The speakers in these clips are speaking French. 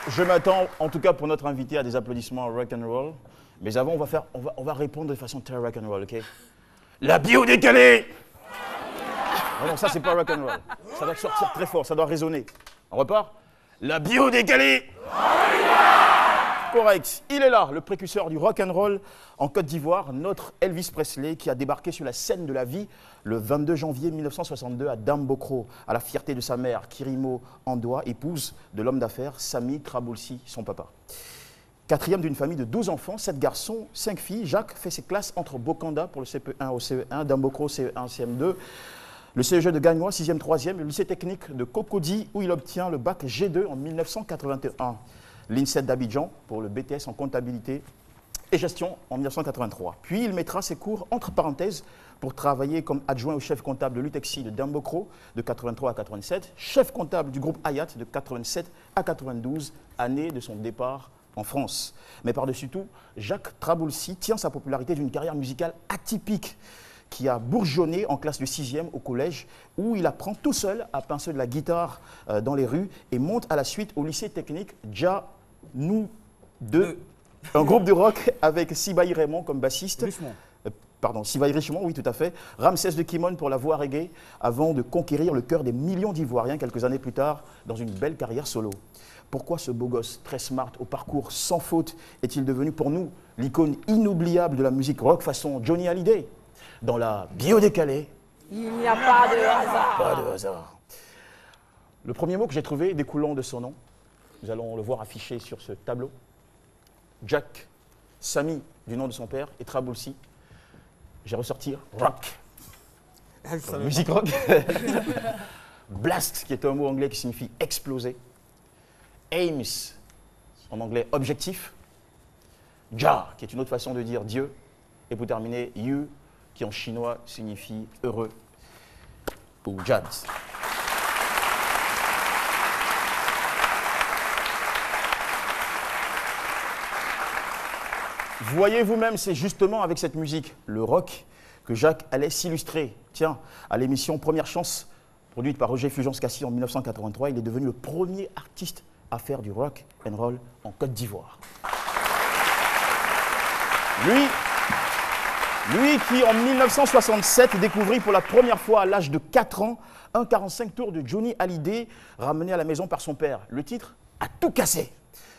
Je m'attends, en tout cas pour notre invité, à des applaudissements rock and roll. Mais avant, on va répondre de façon très rock and roll, ok? La bio décalée! Non, non, ça c'est pas rock and roll. Ça doit sortir très fort, ça doit résonner. On repart? La bio décalée! Correct. Il est là, le précurseur du rock and roll en Côte d'Ivoire, notre Elvis Presley, qui a débarqué sur la scène de la vie le 22 janvier 1962 à Dambokro, à la fierté de sa mère, Kirimo Andoa, épouse de l'homme d'affaires Sami Traboulsi, son papa. Quatrième d'une famille de 12 enfants, 7 garçons, 5 filles, Jacques fait ses classes entre Bokanda pour le CP1 au CE1, Dambokro CE1, CM2, le CEG de Gagnois, 6e, 3e, le lycée technique de Cocody, où il obtient le bac G2 en 1981. L'INSET d'Abidjan pour le BTS en comptabilité et gestion en 1983. Puis il mettra ses cours entre parenthèses pour travailler comme adjoint au chef comptable de l'UTEXI de Dambokro de 83 à 87, chef comptable du groupe Hayat de 87 à 92, année de son départ en France. Mais par-dessus tout, Jacques Traboulsi tient sa popularité d'une carrière musicale atypique qui a bourgeonné en classe de 6e au collège, où il apprend tout seul à pincer de la guitare dans les rues et monte à la suite au lycée technique Dja Nou 2, un groupe de rock avec Sibaï Raymond comme bassiste. Richemont. Pardon, Sibaï Richemont, oui, tout à fait. Ramsès de Kimon pour la voix reggae, avant de conquérir le cœur des millions d'Ivoiriens quelques années plus tard dans une belle carrière solo. Pourquoi ce beau gosse très smart, au parcours sans faute, est-il devenu pour nous l'icône inoubliable de la musique rock façon Johnny Hallyday? Dans la bio décalée, il n'y a pas de hasard. Pas de hasard. Le premier mot que j'ai trouvé découlant de son nom, nous allons le voir affiché sur ce tableau. Jack, Sami du nom de son père et Traboulsi. J'ai ressorti rock. Musique rock. Blast, qui est un mot anglais qui signifie exploser. Aims, en anglais objectif. Ja, qui est une autre façon de dire Dieu. Et pour terminer, You, qui en chinois signifie heureux, ou jazz. Voyez vous-même, c'est justement avec cette musique, le rock, que Jacques allait s'illustrer. Tiens, à l'émission Première Chance, produite par Roger Fulgence-Cassis en 1983, il est devenu le premier artiste à faire du rock and roll en Côte d'Ivoire. Lui qui, en 1967, découvrit pour la première fois à l'âge de 4 ans un 45 tours de Johnny Hallyday ramené à la maison par son père. Le titre a tout cassé.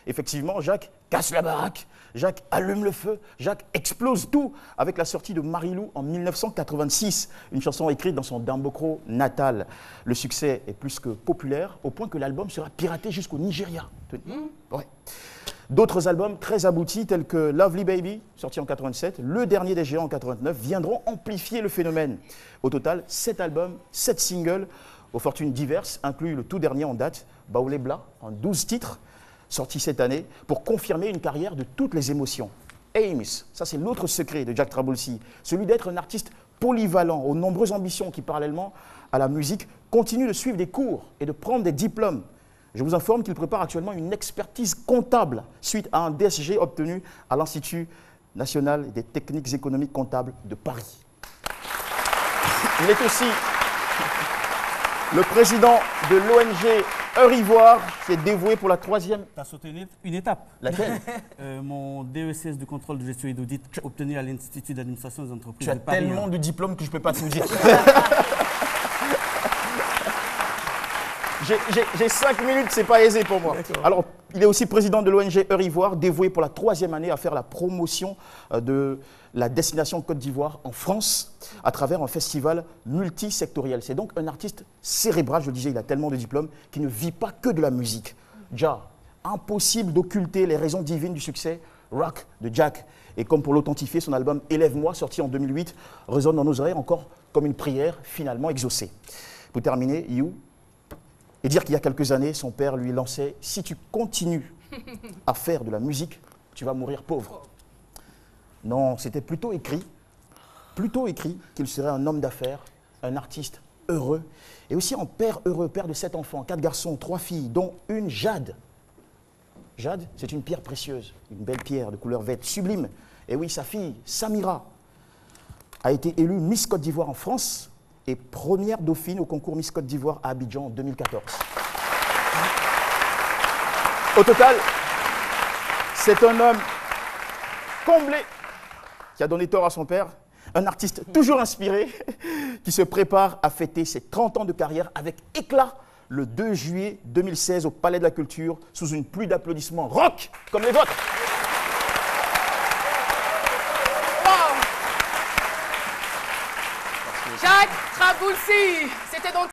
Effectivement, Jacques casse la baraque, Jacques allume le feu, Jacques explose tout avec la sortie de Marilou en 1986, une chanson écrite dans son Dambokro natal. Le succès est plus que populaire, au point que l'album sera piraté jusqu'au Nigeria. Ouais. D'autres albums très aboutis, tels que Lovely Baby, sorti en 87, Le Dernier des Géants en 89, viendront amplifier le phénomène. Au total, 7 albums, 7 singles, aux fortunes diverses, inclus le tout dernier en date, Baoulé Bla, en 12 titres, sorti cette année, pour confirmer une carrière de toutes les émotions. Aims, ça c'est l'autre secret de Jack Traboulsi, celui d'être un artiste polyvalent, aux nombreuses ambitions qui, parallèlement à la musique, continue de suivre des cours et de prendre des diplômes. Je vous informe qu'il prépare actuellement une expertise comptable suite à un DSG obtenu à l'Institut national des techniques économiques comptables de Paris. Il est aussi le président de l'ONG Heure-Ivoire, qui est dévoué pour la 3e... Tu as sauté une étape. Laquelle? Mon DESS de contrôle de gestion et d'audit obtenu à l'Institut d'administration des entreprises de Paris. Tu as tellement de diplômes que je ne peux pas tout dire. J'ai 5 minutes, c'est pas aisé pour moi. Alors, il est aussi président de l'ONG Heure-Ivoire, dévoué pour la 3e année à faire la promotion de la destination Côte d'Ivoire en France à travers un festival multisectoriel. C'est donc un artiste cérébral, je le disais, il a tellement de diplômes, qui ne vit pas que de la musique. Ja, impossible d'occulter les raisons divines du succès rock de Jack. Et comme pour l'authentifier, son album Élève-moi, sorti en 2008, résonne dans nos oreilles encore comme une prière finalement exaucée. Pour terminer, You. Et dire qu'il y a quelques années, son père lui lançait « Si tu continues à faire de la musique, tu vas mourir pauvre. » Non, c'était plutôt écrit qu'il serait un homme d'affaires, un artiste heureux, et aussi un père heureux, père de 7 enfants, 4 garçons, 3 filles, dont une Jade. Jade, c'est une pierre précieuse, une belle pierre de couleur verte, sublime. Et oui, sa fille, Samira, a été élue Miss Côte d'Ivoire en France, et première dauphine au concours Miss Côte d'Ivoire à Abidjan en 2014. Au total, c'est un homme comblé qui a donné tort à son père, un artiste toujours inspiré qui se prépare à fêter ses 30 ans de carrière avec éclat le 2 juillet 2016 au Palais de la Culture sous une pluie d'applaudissements rock comme les vôtres. Jacques Traboulsi, c'était donc